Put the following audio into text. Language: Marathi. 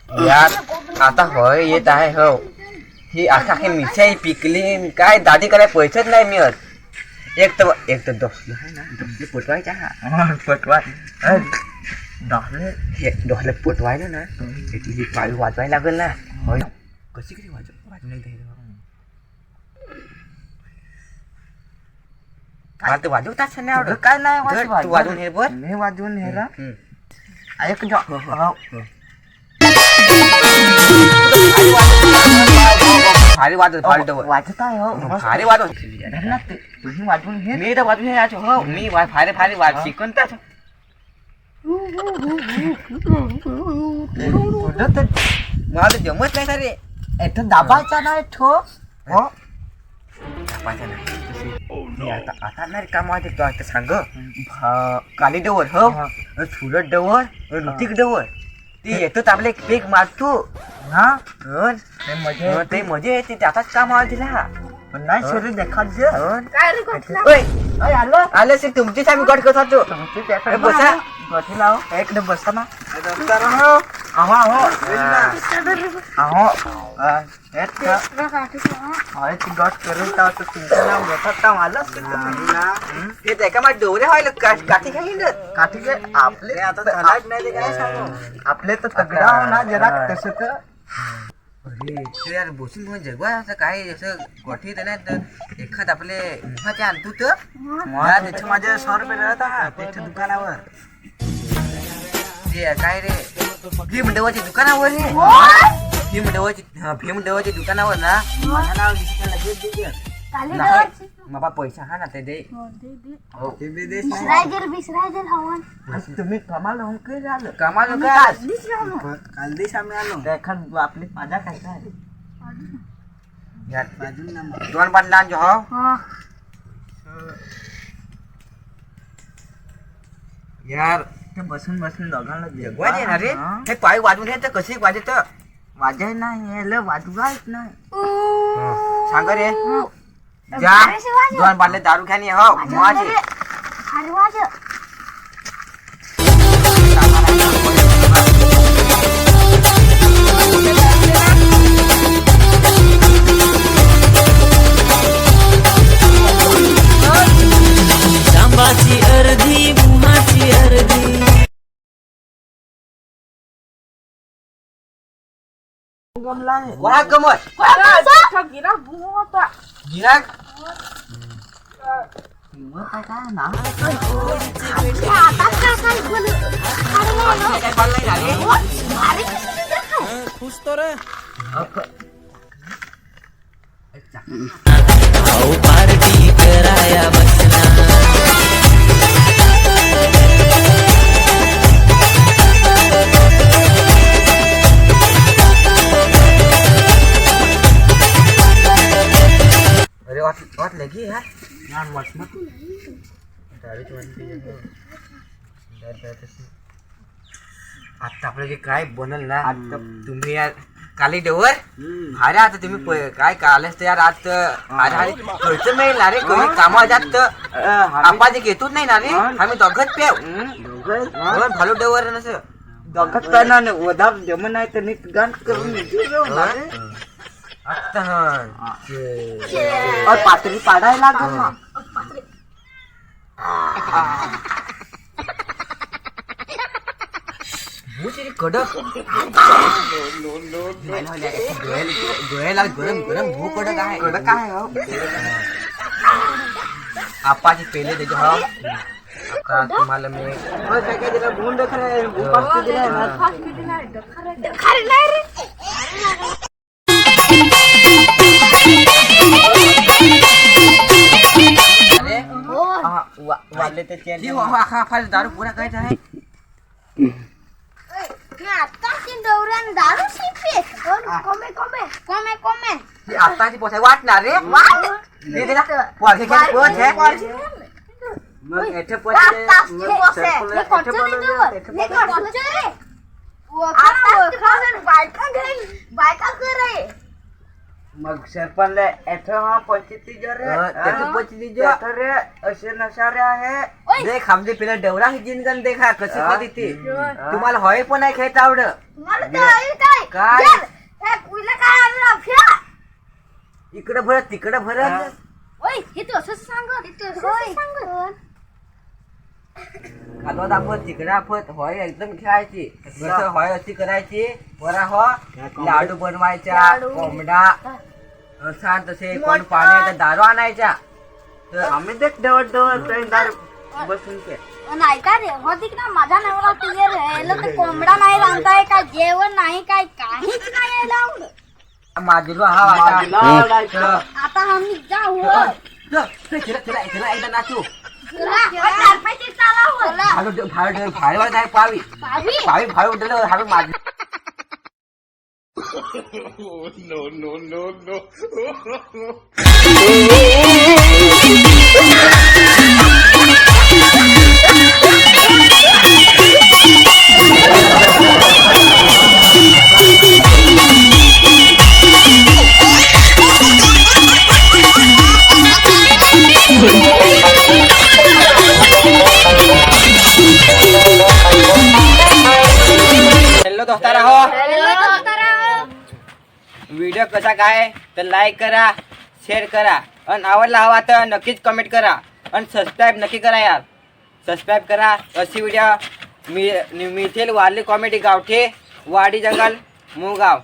यार आता होय येत आहे हो ही आता हे मिठाई पिकली काय दादी करायला पैसेच नाही मिळत एक तर डोसलं आहे ना डोसले पोटवायचा पोटवा डोसले पोटवायला ना त्याची ही पाळी वाजवायला लागेल ना होय कशी कशी वाजवून नाही द्यायला मला तर वाजवताच नाही आवडत काय नाही तू वाजवून हे बर मी वाजवून हे ना ऐक भारी वाजत वाजत आहे हो भारी वाजवत तुम्ही वाजवून घे मी तर वाजवून घे हो मी भारी भारी वाज शिकून तर मला तर जमत नाही रे इथं दाबायचा नाही ठो हो दाबायचा नाही आता नाही काम वाजत तो आता सांग काली डवर हो सुरत डवर ऋतिक डवर ती येतोच आपले केक मारतो हा ते मजा येते त्याचाच काम आवाज दिला पण नाही शरीर देखात आलं से तुमचीच आम्ही गट करत होतो बसा गठी लाव एक बसा ना गट करून तुमचं नाव घेतात आलं ते का माझ्या डोरे व्हायला काठी काही काठी आपले आता नाही काय सांगू आपले तर तगडा हो ना जरा तसं तर अरे यार बसून म्हणून जगवा असं काय असं गोठी येते नाही तर एखाद आपले मुखाचे आणतो तर त्याचे माझे 100 रुपये राहत हा त्याच्या दुकानावर ते काय रे भीम डवाच्या दुकानावर रे भीम डवाच्या दुकानावर ना माझं नाव लिहिलं लगेच बाबा पैसा हा ना ते दे तुम्ही कमाल काय झालं कमाल काल दिवस आम्ही आलो एखाद आपली माझा काय काय दोन पांडा हो यार ते बसून दोघांना जगवायचे ना रे हे पाय वाजवून हे तर कसे वाजत वाजाय नाही वाजवायच नाही सांग रे जा दोन बाटले दारू घ्यानी हो माझे जांबाची अर्धी मुहाची अर्धी कोणा कमत गिराक खुश तो रे पार्टी कराया बसला अरे वाट लगी यार यार मत आता आपलं जे काय बनल ना आता तुम्ही यार काली डवर अरे आता तुम्ही काय कालच तर यार आज अरे खर्च मिळेल ना रे कोणी कामा जात आपण घेतोच नाही ना रे आम्ही दोघच पेव भालो डवर नसं दोघच काय ना वधा जमन नाही तर नीट गाण करून पातळी पाडायला लागल ना कडक डोळ्याला गरम गरम भू कडक आहे कडक आहे आपाची पेले त्याच्या हो आता तुम्हाला मी काय दिला गुंड वाढले तर दारू पुरा काय आहे आताची पोसा वाटणार रे मग सरपंच असे नशारे आहे देख आमचे पिला डवरा जिनगन देखा कसे ती तुम्हाला हय पण नाही खेळता आवड काय कुठलं काय आलं अफिया? इकडे भरत तिकडे भरत ओय हे तू असंच सांगत खालवा दाखवत तिकडे दाखवत होय एकदम खेळायची कसं होय अशी करायची बरा हो लाडू बनवायच्या लाडू. कोंबडा छान तसे कोण पाणी दारू आणायच्या तर आम्ही ते दारू बसून ते नाही का रे होती ना माझा नवरा तुझे राहिलं तर कोंबडा नाही रांधताय का जेवण नाही काय काहीच नाही लावलं माझीलो हा वाटा आता आम्ही जाऊ एकदा नाचू चारपायची चालावं भाडे नाही पावी पावी पावी भाडे उठलं हवे माझी हॅलो दोस्तारा हो व्हिडिओ कसा काय तर लाईक करा शेअर करा आणि आवडला हवा तर नक्कीच कमेंट करा आणि सबस्क्राईब नक्की करा यार सबस्क्राईब करा अशी व्हिडिओ मिळतील वारली कॉमेडी गावठे वाडी जंगल मुळगाव